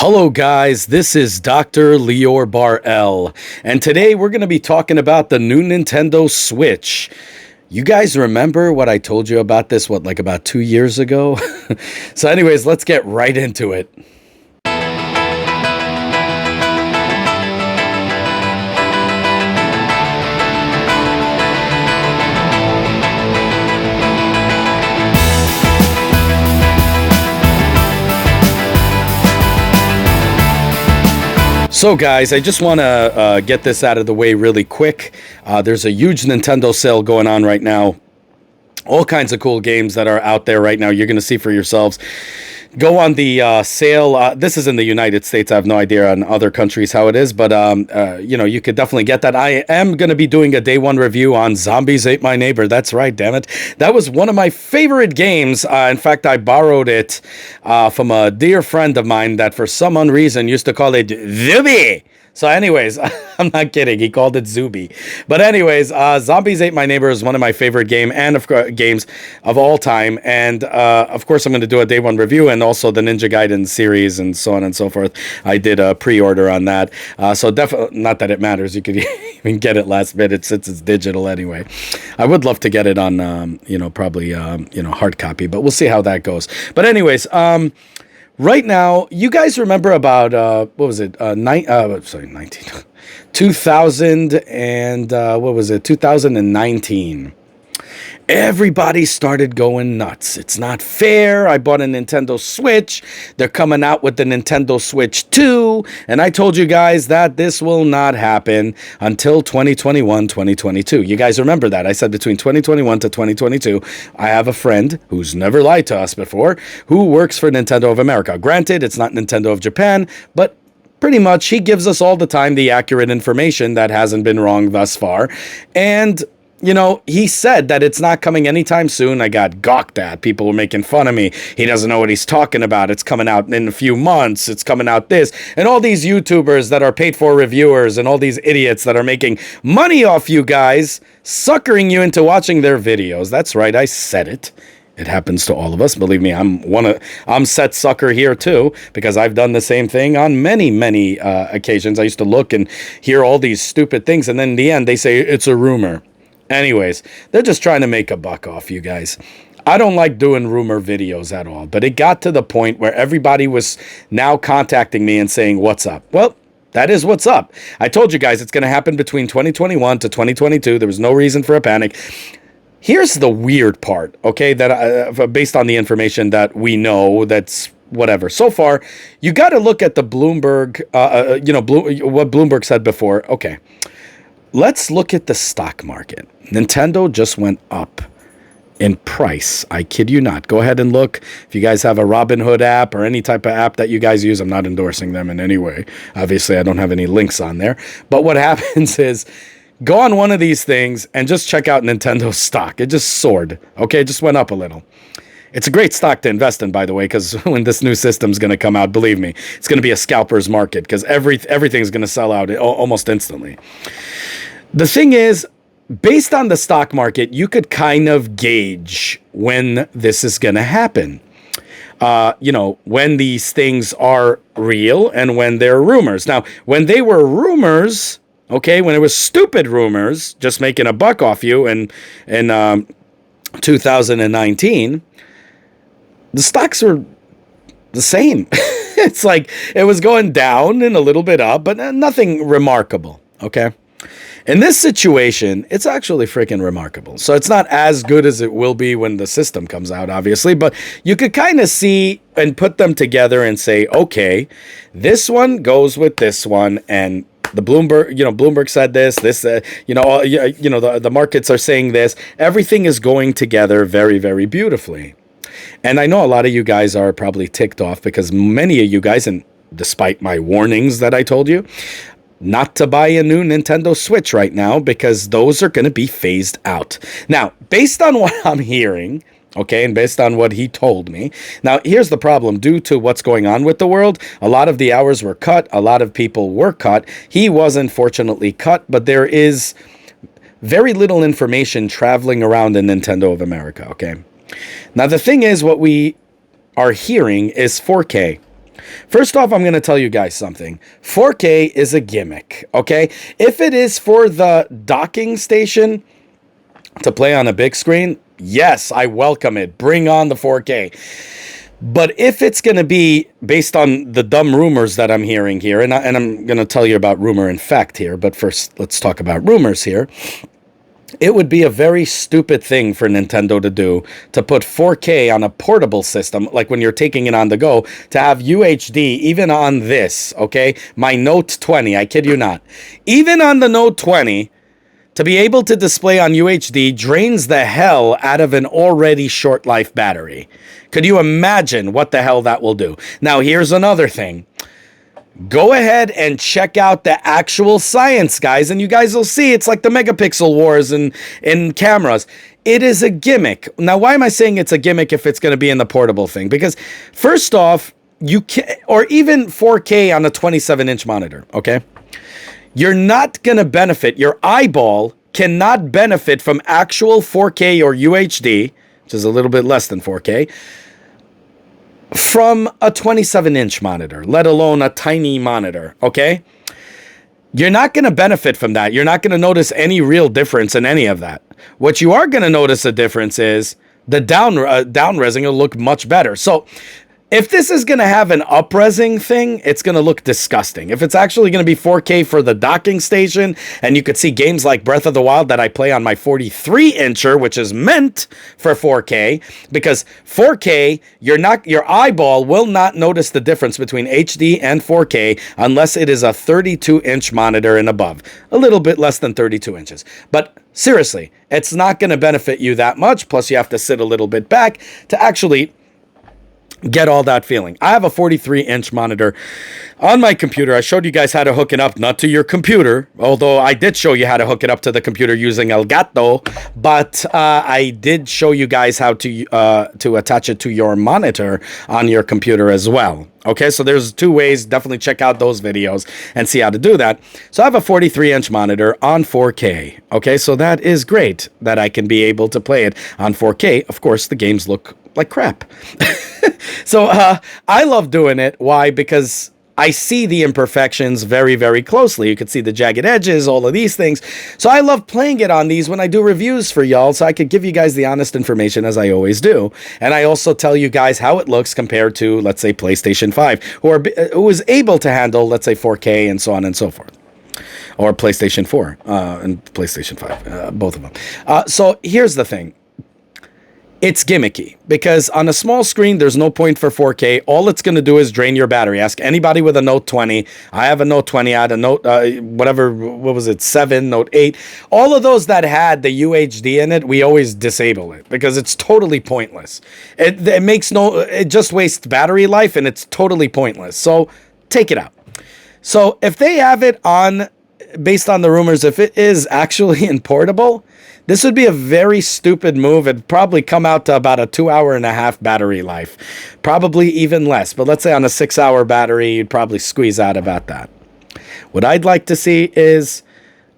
Hello guys, this is Dr. Lior Bar-El, and today we're going to be talking about the new Nintendo Switch. You guys remember what I told you about this, like about 2 years ago? So anyways, let's get right into it. So guys, I just want to get this out of the way really quick. There's a huge Nintendo sale going on right now. All kinds of cool games that are out there right now. You're going to see for yourselves. Go on the sale. This is in the United States. I have no idea on other countries how it is, but you could definitely get that. I am going to be doing a day one review on Zombies Ate My Neighbor. That's right, damn it. That was one of my favorite games. In fact, I borrowed it from a dear friend of mine that for some reason used to call it Zuby. So anyways, I'm not kidding. He called it Zuby. But anyways, Zombies Ate My Neighbor is one of my favorite games of all time. And of course, I'm going to do a day one review and also the Ninja Gaiden series and so on and so forth. I did a pre-order on that. So definitely, not that it matters. You could even get it last minute since it's digital anyway. I would love to get it on, probably, hard copy. But we'll see how that goes. But anyways, right now, you guys remember about, 2019. Everybody started going nuts. It's not fair. I bought a Nintendo Switch. They're coming out with the Nintendo Switch 2. And I told you guys that this will not happen until 2021, 2022. You guys remember that. I said between 2021 to 2022, I have a friend who's never lied to us before, who works for Nintendo of America. Granted, it's not Nintendo of Japan, but pretty much he gives us all the time the accurate information that hasn't been wrong thus far. And he said that it's not coming anytime soon. I got gawked at. People were making fun of me. He doesn't know what he's talking about. It's coming out in a few months. It's coming out this. And all these YouTubers that are paid for reviewers and all these idiots that are making money off you guys, suckering you into watching their videos. That's right. I said it. It happens to all of us. Believe me, I'm set sucker here too, because I've done the same thing on many occasions. I used to look and hear all these stupid things. And then in the end, they say it's a rumor. Anyways, they're just trying to make a buck off you guys. I don't like doing rumor videos at all, but it got to the point where everybody was now contacting me and saying, what's up? Well, that is what's up. I told you guys it's going to happen between 2021 to 2022. There was no reason for a panic. Here's the weird part, okay, that based on the information that we know, that's whatever. So far, you got to look at the Bloomberg, what Bloomberg said before. Okay. Let's look at the stock market. Nintendo just went up in price. I kid you not. Go ahead and look. If you guys have a Robinhood app or any type of app that you guys use, I'm not endorsing them in any way. Obviously, I don't have any links on there. But what happens is, go on one of these things and just check out Nintendo's stock. It just soared. Okay, it just went up a little. It's a great stock to invest in, by the way, because when this new system's going to come out, believe me, it's going to be a scalper's market because everything's going to sell out almost instantly. The thing is, based on the stock market, you could kind of gauge when this is going to happen. When these things are real and when they're rumors. Now, when they were rumors, okay, when it was stupid rumors, just making a buck off you in 2019, the stocks were the same. It's like it was going down and a little bit up, but nothing remarkable, okay? In this situation, it's actually freaking remarkable. So it's not as good as it will be when the system comes out, obviously, but you could kind of see and put them together and say, okay, this one goes with this one, and the Bloomberg said this, the markets are saying this. Everything is going together very, very beautifully. And I know a lot of you guys are probably ticked off because many of you guys, and despite my warnings that I told you, not to buy a new Nintendo Switch right now because those are going to be phased out. Now, based on what I'm hearing, okay, and based on what he told me, now here's the problem. Due to what's going on with the world, a lot of the hours were cut. A lot of people were cut. He was unfortunately cut, but there is very little information traveling around in Nintendo of America, okay? Now, the thing is, what we are hearing is 4K. First off, I'm going to tell you guys something. 4K is a gimmick, okay? If it is for the docking station to play on a big screen, yes, I welcome it. Bring on the 4K. But if it's going to be based on the dumb rumors that I'm hearing here, and I'm going to tell you about rumor and fact here, but first let's talk about rumors here. It would be a very stupid thing for Nintendo to do, to put 4K on a portable system, like when you're taking it on the go, to have UHD even on this, okay? My Note 20, I kid you not. Even on the Note 20, to be able to display on UHD drains the hell out of an already short life battery. Could you imagine what the hell that will do? Now, here's another thing. Go ahead and check out the actual science, guys, and you guys will see it's like the megapixel wars in cameras. It is a gimmick. Now, why am I saying it's a gimmick if it's going to be in the portable thing? Because first off, you can, or even 4K on a 27-inch monitor, okay? You're not going to benefit, your eyeball cannot benefit from actual 4K or UHD, which is a little bit less than 4K, from a 27-inch monitor, let alone a tiny monitor, okay? You're not going to benefit from that. You're not going to notice any real difference in any of that. What you are going to notice a difference is the down-resing will look much better. So if this is going to have an up-resing thing, it's going to look disgusting. If it's actually going to be 4K for the docking station, and you could see games like Breath of the Wild that I play on my 43-incher, which is meant for 4K, because 4K, your eyeball will not notice the difference between HD and 4K unless it is a 32-inch monitor and above. A little bit less than 32 inches. But seriously, it's not going to benefit you that much, plus you have to sit a little bit back to actually get all that feeling. I have a 43-inch monitor on my computer. I showed you guys how to hook it up, not to your computer, although I did show you how to hook it up to the computer using Elgato, but I did show you guys how to attach it to your monitor on your computer as well. Okay, so there's two ways. Definitely check out those videos and see how to do that. So I have a 43-inch monitor on 4K. Okay, so that is great that I can be able to play it on 4K. Of course, the games look like crap. So I love doing it. Why? Because I see the imperfections very, very closely. You can see the jagged edges, all of these things. So I love playing it on these when I do reviews for y'all, so I could give you guys the honest information as I always do. And I also tell you guys how it looks compared to, let's say, PlayStation 5, who is able to handle, let's say, 4K and so on and so forth. Or PlayStation 4 and PlayStation 5, both of them. So here's the thing. It's gimmicky because on a small screen, there's no point for 4K. All it's going to do is drain your battery. Ask anybody with a Note 20. I have a Note 20. I had a Note, what was it, 7, Note 8. All of those that had the UHD in it, we always disable it because it's totally pointless. It just wastes battery life and it's totally pointless. So take it out. So if they have it on, based on the rumors, if it is actually in portable, this would be a very stupid move. It'd probably come out to about a 2.5 hour battery life. Probably even less. But let's say on a 6-hour battery, you'd probably squeeze out about that. What I'd like to see is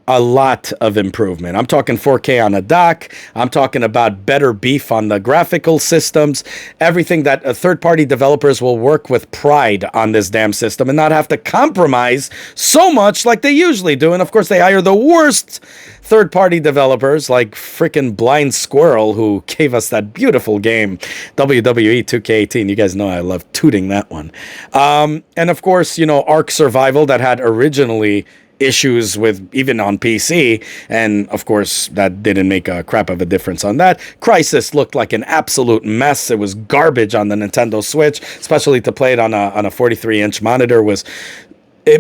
a lot of improvement. I'm talking 4K on a dock. I'm talking about better beef on the graphical systems. Everything that third-party developers will work with pride on this damn system and not have to compromise so much like they usually do. And of course, they hire the worst third-party developers like freaking Blind Squirrel, who gave us that beautiful game, WWE 2K18. You guys know I love tooting that one. And of course, Ark Survival that had originally issues with even on PC, and of course that didn't make a crap of a difference on that. Crysis looked like an absolute mess. It was garbage on the Nintendo Switch, especially to play it on a 43-inch monitor.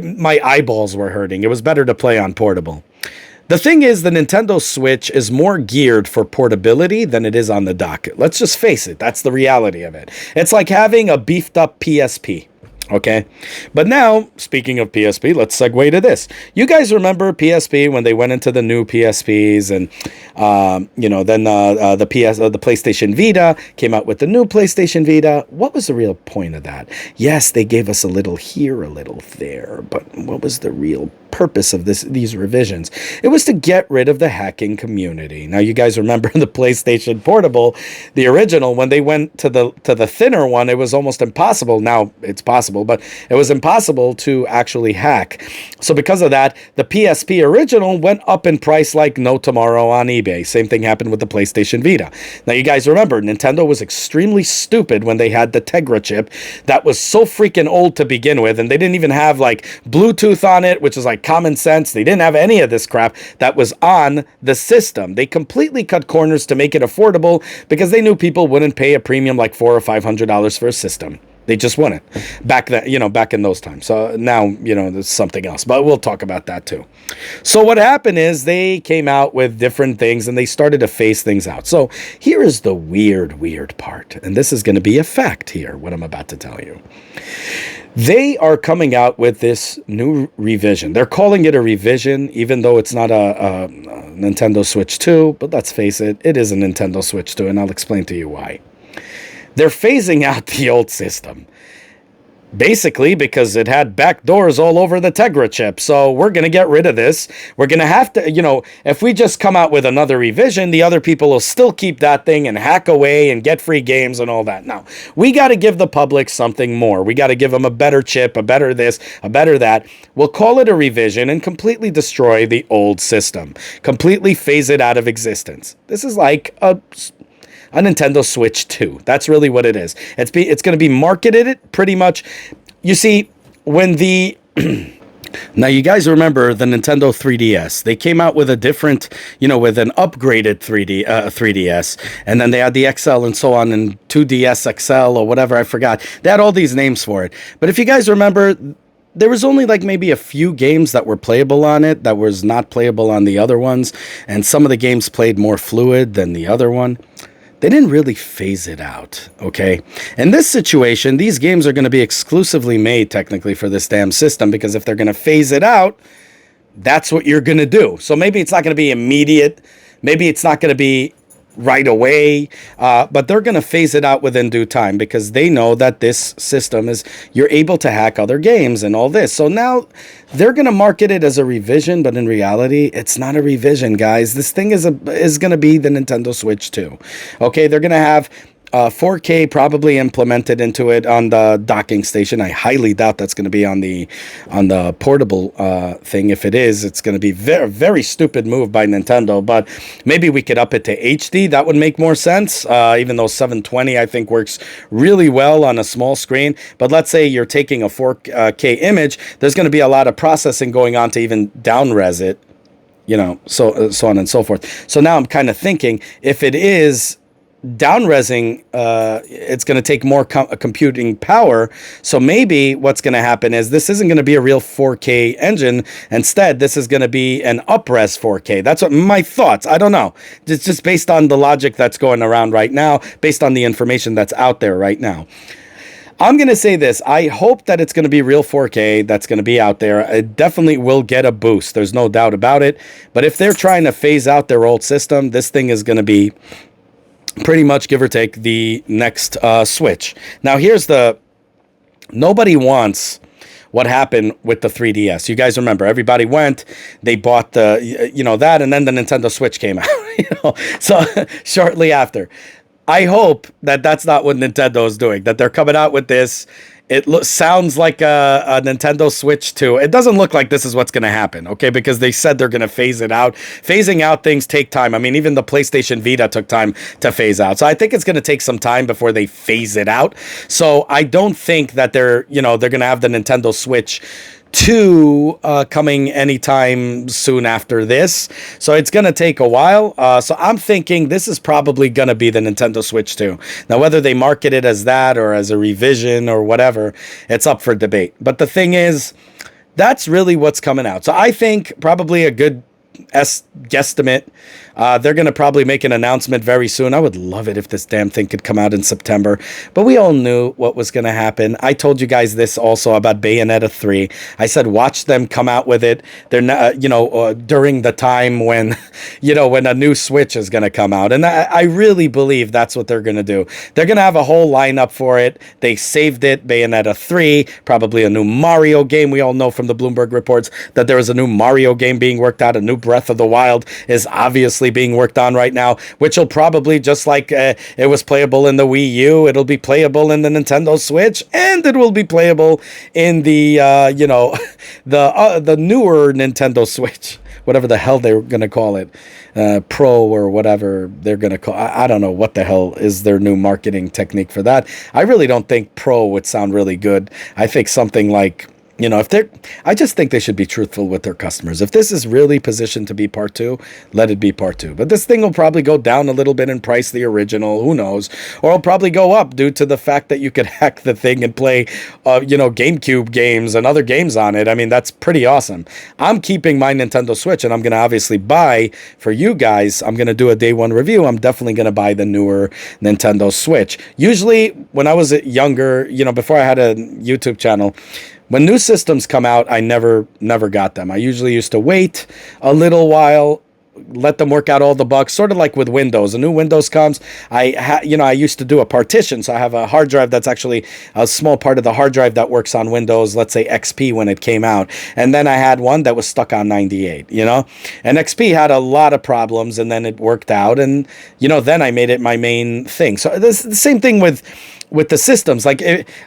My eyeballs were hurting. It was better to play on portable. The thing is, the Nintendo Switch is more geared for portability than it is on the dock. Let's just face it. That's the reality of it. It's like having a beefed up PSP. Okay, but now, speaking of PSP, let's segue to this. You guys remember PSP when they went into the new PSPs, and then the PlayStation Vita came out with the new PlayStation Vita. What was the real point of that? Yes, they gave us a little here, a little there, but what was the real purpose of these revisions? It was to get rid of the hacking community. Now, you guys remember the PlayStation Portable, the original, when they went to the thinner one, it was almost impossible. Now it's possible, but it was impossible to actually hack. So because of that, the PSP original went up in price like no tomorrow on eBay. Same thing happened with the PlayStation Vita. Now, you guys remember, Nintendo was extremely stupid when they had the Tegra chip that was so freaking old to begin with, and they didn't even have like Bluetooth on it, which is like common sense. They didn't have any of this crap that was on the system. They completely cut corners to make it affordable because they knew people wouldn't pay a premium like $400 or $500 for a system. They just wouldn't back then, back in those times. So now, there's something else, but we'll talk about that too. So what happened is they came out with different things and they started to phase things out. So here is the weird part. And this is going to be a fact here, what I'm about to tell you. They are coming out with this new revision. They're calling it a revision, even though it's not a Nintendo Switch 2. But let's face it, it is a Nintendo Switch 2, and I'll explain to you why. They're phasing out the old system. Basically, because it had backdoors all over the Tegra chip. So we're going to get rid of this. We're going to have to, if we just come out with another revision, the other people will still keep that thing and hack away and get free games and all that. Now, we got to give the public something more. We got to give them a better chip, a better this, a better that. We'll call it a revision and completely destroy the old system. Completely phase it out of existence. This is like a Nintendo Switch 2. That's really what it is. It's going to be marketed pretty much. You see, when the now you guys remember the Nintendo 3DS. They came out with a different, with an upgraded 3DS, and then they had the XL and so on, and 2DS XL or whatever, I forgot. They had all these names for it. But if you guys remember, there was only like maybe a few games that were playable on it that was not playable on the other ones, and some of the games played more fluid than the other one. They didn't really phase it out, okay? In this situation, these games are going to be exclusively made, technically, for this damn system, because if they're going to phase it out, that's what you're going to do. So maybe it's not going to be immediate. Maybe it's not going to be right away, but they're going to phase it out within due time because they know that this system is, you're able to hack other games and all this. So now they're going to market it as a revision, but in reality, it's not a revision, guys. This thing is going to be the Nintendo Switch 2. Okay, they're going to have 4K probably implemented into it on the docking station. I highly doubt that's going to be on the portable thing. If it is, it's going to be very, very stupid move by Nintendo. But maybe we could up it to HD. That would make more sense. Even though 720 I think works really well on a small screen. But let's say you're taking a 4K image. There's going to be a lot of processing going on to even down-res it. So on and so forth. So now I'm kind of thinking if it is down-resing, it's going to take more computing power. So maybe what's going to happen is this isn't going to be a real 4K engine. Instead, this is going to be an up-res 4K. That's what my thoughts. I don't know. It's just based on the logic that's going around right now, based on the information that's out there right now. I'm going to say this. I hope that it's going to be real 4K that's going to be out there. It definitely will get a boost. There's no doubt about it. But if they're trying to phase out their old system, this thing is going to be pretty much, give or take, the next Switch. Now, nobody wants what happened with the 3DS. You guys remember, everybody went, they bought that, and then the Nintendo Switch came out, so shortly after. I hope that that's not what Nintendo is doing, that they're coming out with this. It sounds like a Nintendo Switch 2. It doesn't look like this is what's going to happen, okay? Because they said they're going to phase it out. Phasing out things take time. I mean, even the PlayStation Vita took time to phase out. So I think it's going to take some time before they phase it out. So I don't think that they're going to have the Nintendo Switch 2 coming anytime soon after this. So it's going to take a while. So I'm thinking this is probably going to be the Nintendo Switch 2. Now, whether they market it as that or as a revision or whatever, it's up for debate. But the thing is, that's really what's coming out. So I think probably a good guesstimate They're going to probably make an announcement very soon. I would love it if this damn thing could come out in September. But we all knew what was going to happen. I told you guys this also about Bayonetta 3. I said, watch them come out with it. They're not, during the time when, when a new Switch is going to come out. And I really believe that's what they're going to do. They're going to have a whole lineup for it. They saved it. Bayonetta 3, probably a new Mario game. We all know from the Bloomberg reports that there is a new Mario game being worked out. A new Breath of the Wild is obviously being worked on right now, which will probably, just like it was playable in the Wii U, it'll be playable in the Nintendo Switch, and it will be playable in the the newer Nintendo Switch, whatever the hell they're going to call it, Pro or whatever they're going to call. I don't know what the hell is their new marketing technique for that. I really don't think Pro would sound really good. I think something like, I just think they should be truthful with their customers. If this is really positioned to be part 2, let it be part 2. But this thing will probably go down a little bit in price, the original, who knows? Or it'll probably go up due to the fact that you could hack the thing and play, Gamecube games and other games on it. I mean, that's pretty awesome. I'm keeping my Nintendo Switch, and I'm going to obviously buy, for you guys, I'm going to do a day one review. I'm definitely going to buy the newer Nintendo Switch. Usually, when I was younger, before I had a YouTube channel, when new systems come out, I never got them. I usually used to wait a little while, let them work out all the bugs, sort of like with Windows. A new Windows comes, I used to do a partition, so I have a hard drive that's actually a small part of the hard drive that works on Windows, let's say XP when it came out. And then I had one that was stuck on 98, And XP had a lot of problems, and then it worked out, and, then I made it my main thing. So this the same thing with the systems. Like,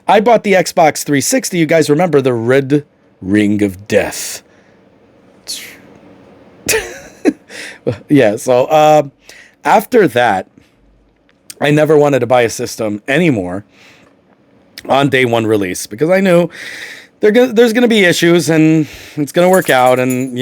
I bought the Xbox 360. You guys remember the red ring of death? Yeah, so after that, I never wanted to buy a system anymore on day one release, because I knew there's going to be issues, and it's going to work out, and,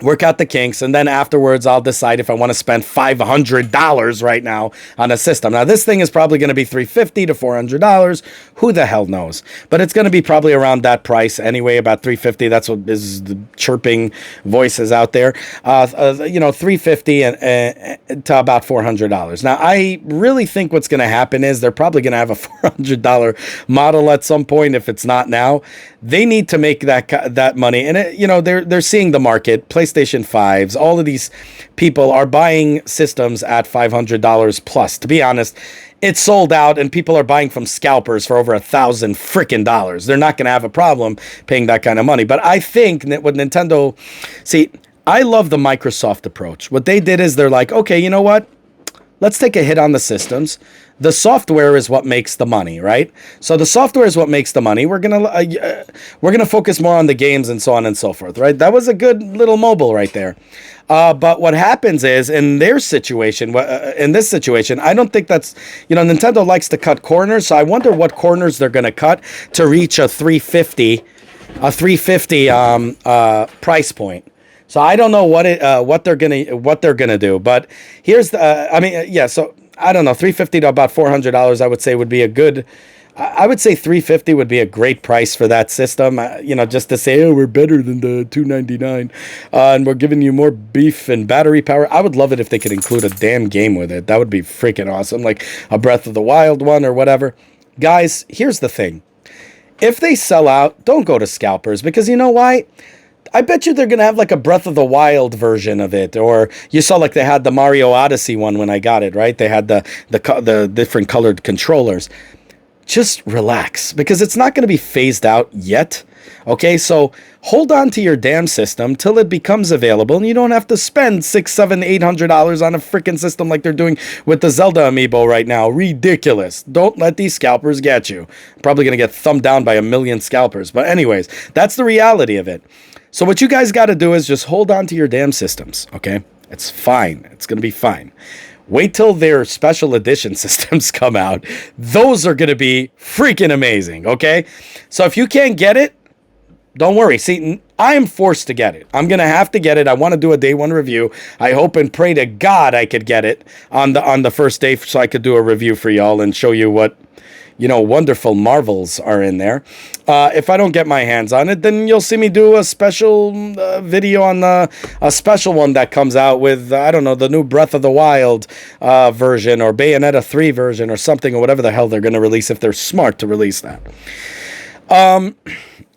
work out the kinks, and then afterwards I'll decide if I want to spend $500 right now on a system. Now, this thing is probably going to be $350 to $400. Who the hell knows? But it's going to be probably around that price anyway, about $350. That's what is the chirping voices out there. $350 and to about $400. Now, I really think what's going to happen is they're probably going to have a $400 model at some point, if it's not now. They need to make that money, and they're seeing the market. PlayStation 5s, all of these people are buying systems at $500 plus. To be honest, it's sold out, and people are buying from scalpers for over $1,000 freaking dollars. They're not going to have a problem paying that kind of money. But I think that with Nintendo, I love the Microsoft approach. What they did is they're like, okay, you know what? Let's take a hit on the systems. The software is what makes the money, right? So the software is what makes the money. We're gonna focus more on the games and so on and so forth, right? That was a good little mobile right there. But what happens is, in this situation, I don't think that's, Nintendo likes to cut corners. So I wonder what corners they're gonna cut to reach a 350 price point. So I don't know what they're gonna do, but here's the so I don't know, $350 to about $400 I would say would be a good. I would say $350 would be a great price for that system. Just to say, oh, we're better than the $299, and we're giving you more beef and battery power. I would love it if they could include a damn game with it. That would be freaking awesome, like a Breath of the Wild one or whatever. Guys, here's the thing: if they sell out, don't go to scalpers, because you know why? I bet you they're going to have like a Breath of the Wild version of it. Or you saw like they had the Mario Odyssey one when I got it, right? They had the different colored controllers. Just relax, because it's not going to be phased out yet. Okay, so hold on to your damn system till it becomes available, and you don't have to spend $600, $700, $800 on a freaking system like they're doing with the Zelda amiibo right now. Ridiculous. Don't let these scalpers get you. Probably going to get thumbed down by 1 million scalpers. But anyways, that's the reality of it. So what you guys got to do is just hold on to your damn systems, okay? It's fine. It's going to be fine. Wait till their special edition systems come out. Those are going to be freaking amazing, okay? So if you can't get it, don't worry. See, I am forced to get it. I'm going to have to get it. I want to do a day one review. I hope and pray to God I could get it on the first day so I could do a review for y'all and show you what, wonderful marvels are in there. If I don't get my hands on it, then you'll see me do a special video on a special one that comes out with, I don't know, the new Breath of the Wild version, or Bayonetta 3 version, or something, or whatever the hell they're going to release, if they're smart to release that.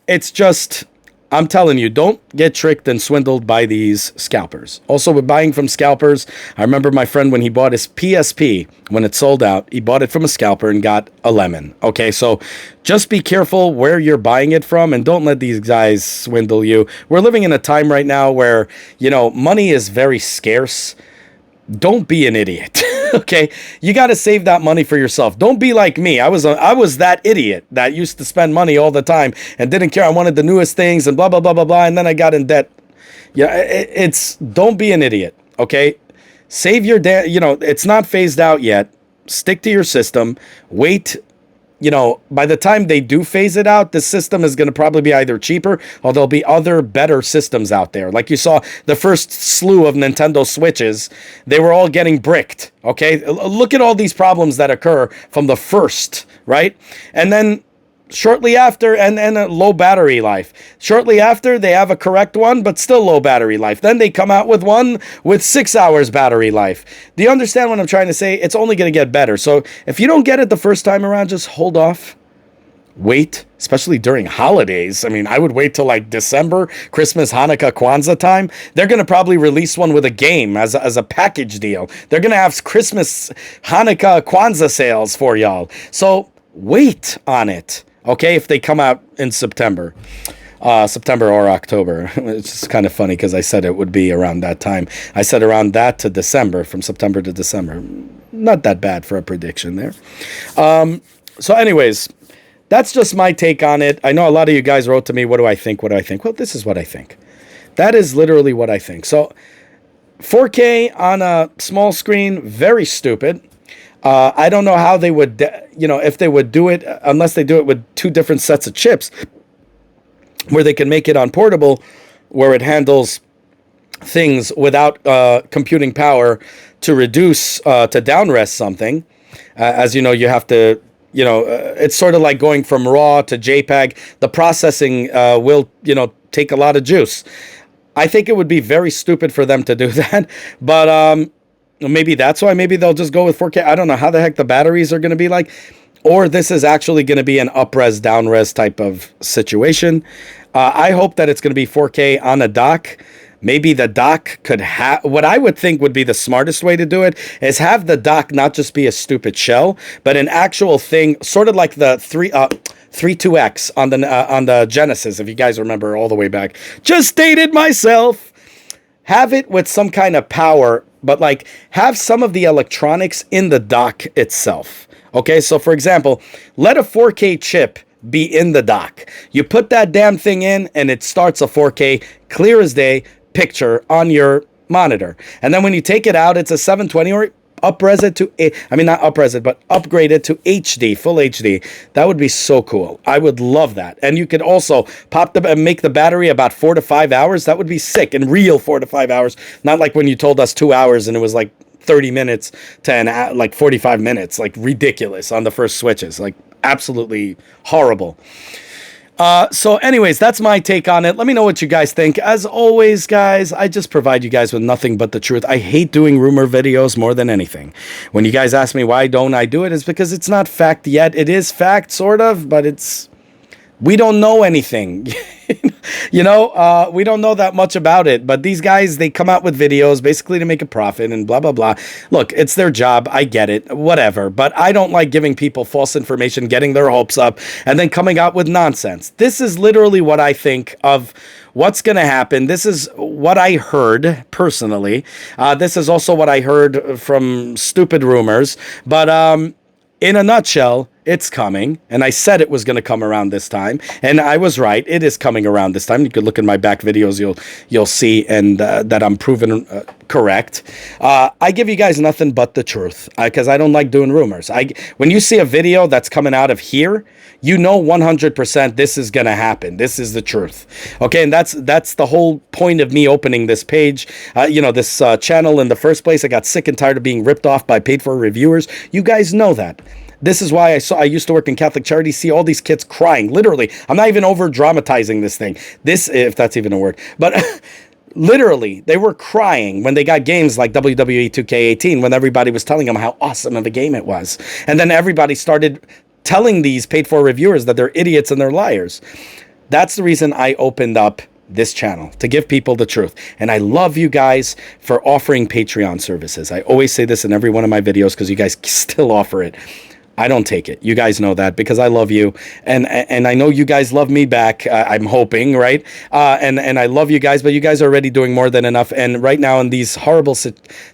It's just, I'm telling you, don't get tricked and swindled by these scalpers. Also, with buying from scalpers, I remember my friend when he bought his PSP, when it sold out, he bought it from a scalper and got a lemon. Okay, so just be careful where you're buying it from, and don't let these guys swindle you. We're living in a time right now where, money is very scarce. Don't be an idiot. Okay, you got to save that money for yourself. Don't be like me. I was that idiot that used to spend money all the time and didn't care. I wanted the newest things and blah blah blah blah blah, and then I got in debt. Yeah, don't be an idiot. Okay, save your it's not phased out yet. Stick to your system. Wait. By the time they do phase it out, the system is going to probably be either cheaper, or there'll be other better systems out there. Like you saw the first slew of Nintendo Switches, they were all getting bricked. Okay, look at all these problems that occur from the first, right? And then shortly after, and a low battery life. Shortly after, they have a correct one, but still low battery life. Then they come out with one with 6 hours battery life. Do you understand what I'm trying to say? It's only going to get better. So if you don't get it the first time around, just hold off. Wait, especially during holidays. I mean, I would wait till like December, Christmas, Hanukkah, Kwanzaa time. They're going to probably release one with a game as a package deal. They're going to have Christmas, Hanukkah, Kwanzaa sales for y'all. So wait on it. Okay, if they come out in September or October. It's just kind of funny because I said it would be around that time. I said around that to December, from September to December. Not that bad for a prediction there. So anyways, that's just my take on it. I know a lot of you guys wrote to me, what do I think? Well, this is what I think. That is literally what I think. So 4K on a small screen, very stupid. I don't know how they would, if they would do it, unless they do it with two different sets of chips, where they can make it on portable, where it handles things without computing power to reduce, to downrest something. As you know, you have to, it's sort of like going from RAW to JPEG. The processing will, take a lot of juice. I think it would be very stupid for them to do that, but maybe that's why. Maybe they'll just go with 4K. I don't know how the heck the batteries are going to be like. Or this is actually going to be an up-res, down-res type of situation. I hope that it's going to be 4K on a dock. Maybe the dock could have... What I would think would be the smartest way to do it is have the dock not just be a stupid shell, but an actual thing, sort of like the 32X on the Genesis, if you guys remember all the way back. Just dated myself. Have it with some kind of power, but like have some of the electronics in the dock itself. Okay, so for example, let a 4K chip be in the dock. You put that damn thing in and it starts a 4K clear as day picture on your monitor. And then when you take it out, it's a 720, or upres it to, not upres it, but upgrade it to HD, full HD. That would be so cool. I would love that. And you could also make the battery about 4 to 5 hours. That would be sick, and real 4 to 5 hours. Not like when you told us 2 hours and it was like 30 minutes to like 45 minutes, like ridiculous on the first switches, like absolutely horrible. So anyways, that's my take on it. Let me know what you guys think. As always, guys, I just provide you guys with nothing but the truth. I hate doing rumor videos more than anything. When you guys ask me why don't I do it, it's because it's not fact yet. It is fact, sort of, but we don't know anything. We don't know that much about it. But these guys, they come out with videos basically to make a profit and blah, blah, blah. Look, it's their job. I get it. Whatever. But I don't like giving people false information, getting their hopes up, and then coming out with nonsense. This is literally what I think of what's going to happen. This is what I heard personally. This is also what I heard from stupid rumors. But in a nutshell, it's coming, and I said it was going to come around this time, and I was right. It is coming around this time. You could look in my back videos; you'll see, and that I'm proven correct. I give you guys nothing but the truth because I don't like doing rumors. When you see a video that's coming out of here, you know 100% this is going to happen. This is the truth. Okay, and that's the whole point of me opening this page. This channel in the first place. I got sick and tired of being ripped off by paid-for reviewers. You guys know that. This is why I used to work in Catholic Charities, see all these kids crying, literally. I'm not even over dramatizing this thing. This, if that's even a word, but literally, they were crying when they got games like WWE 2K18 when everybody was telling them how awesome of a game it was. And then everybody started telling these paid-for reviewers that they're idiots and they're liars. That's the reason I opened up this channel, to give people the truth. And I love you guys for offering Patreon services. I always say this in every one of my videos because you guys still offer it. I don't take it. You guys know that because I love you, and I know you guys love me back. I'm hoping, right? And I love you guys, but you guys are already doing more than enough. And right now, in these horrible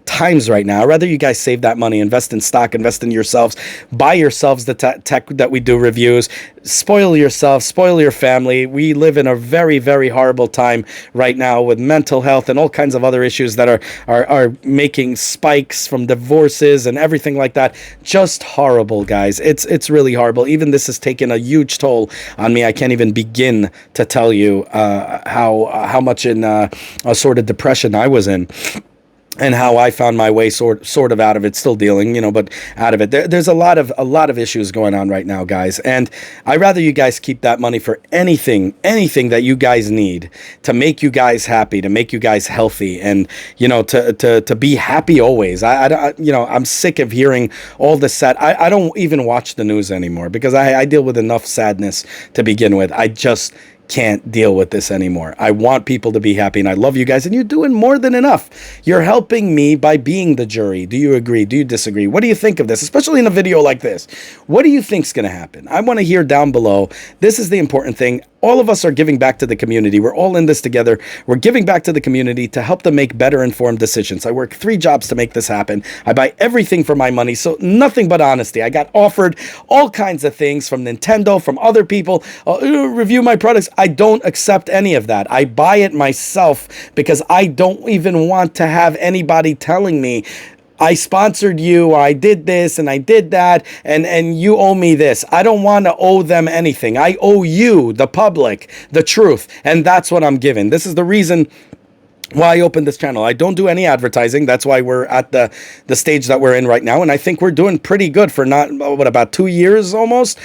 times right now, I'd rather you guys save that money, invest in stock, invest in yourselves, buy yourselves the tech that we do reviews, spoil yourself, spoil your family. We live in a very, very horrible time right now with mental health and all kinds of other issues that are making spikes from divorces and everything like that. Just horrible, guys. It's really horrible. Even this has taken a huge toll on me. I can't even begin to tell you how much in a sort of depression I was in. And how I found my way sort of out of it, still dealing, but out of it. There's a lot of issues going on right now, guys. And I'd rather you guys keep that money for anything that you guys need to make you guys happy, to make you guys healthy, and to be happy always. I'm sick of hearing all the sad. I don't even watch the news anymore because I deal with enough sadness to begin with. I just can't deal with this anymore. I want people to be happy, and I love you guys, and you're doing more than enough. You're helping me by being the jury. Do you agree? Do you disagree? What do you think of this, especially in a video like this? What do you think's going to happen? I want to hear down below. This is the important thing. All of us are giving back to the community. We're all in this together. We're giving back to the community to help them make better informed decisions. I work 3 jobs to make this happen. I buy everything for my money, so nothing but honesty. I got offered all kinds of things from Nintendo, from other people. Review my products. I don't accept any of that. I buy it myself because I don't even want to have anybody telling me, I sponsored you, or I did this and I did that, and you owe me this. I don't want to owe them anything. I owe you, the public, the truth, and that's what I'm giving. This is the reason why I opened this channel. I don't do any advertising. That's why we're at the stage that we're in right now, and I think we're doing pretty good for about 2 years almost.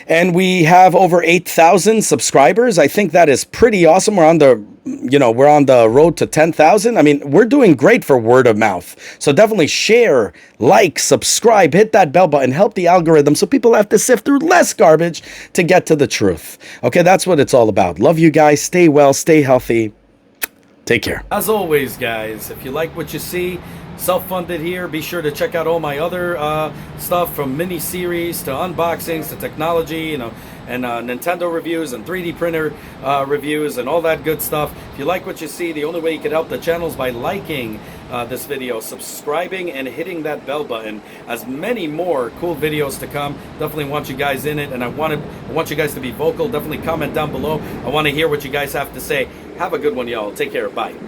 And we have over 8,000 subscribers. I think that is pretty awesome. We're on the road to 10,000. I mean, we're doing great for word of mouth. So definitely share, like, subscribe, hit that bell button, help the algorithm so people have to sift through less garbage to get to the truth. Okay, that's what it's all about. Love you guys. Stay well, stay healthy. Take care. As always, guys, if you like what you see, self-funded here, be sure to check out all my other stuff, from mini-series to unboxings to technology, and Nintendo reviews and 3D printer reviews and all that good stuff. If you like what you see, the only way you can help the channel is by liking this video, subscribing, and hitting that bell button. As many more cool videos to come. Definitely want you guys in it, and I want you guys to be vocal. Definitely comment down below. I want to hear what you guys have to say. Have a good one, y'all. Take care. Bye.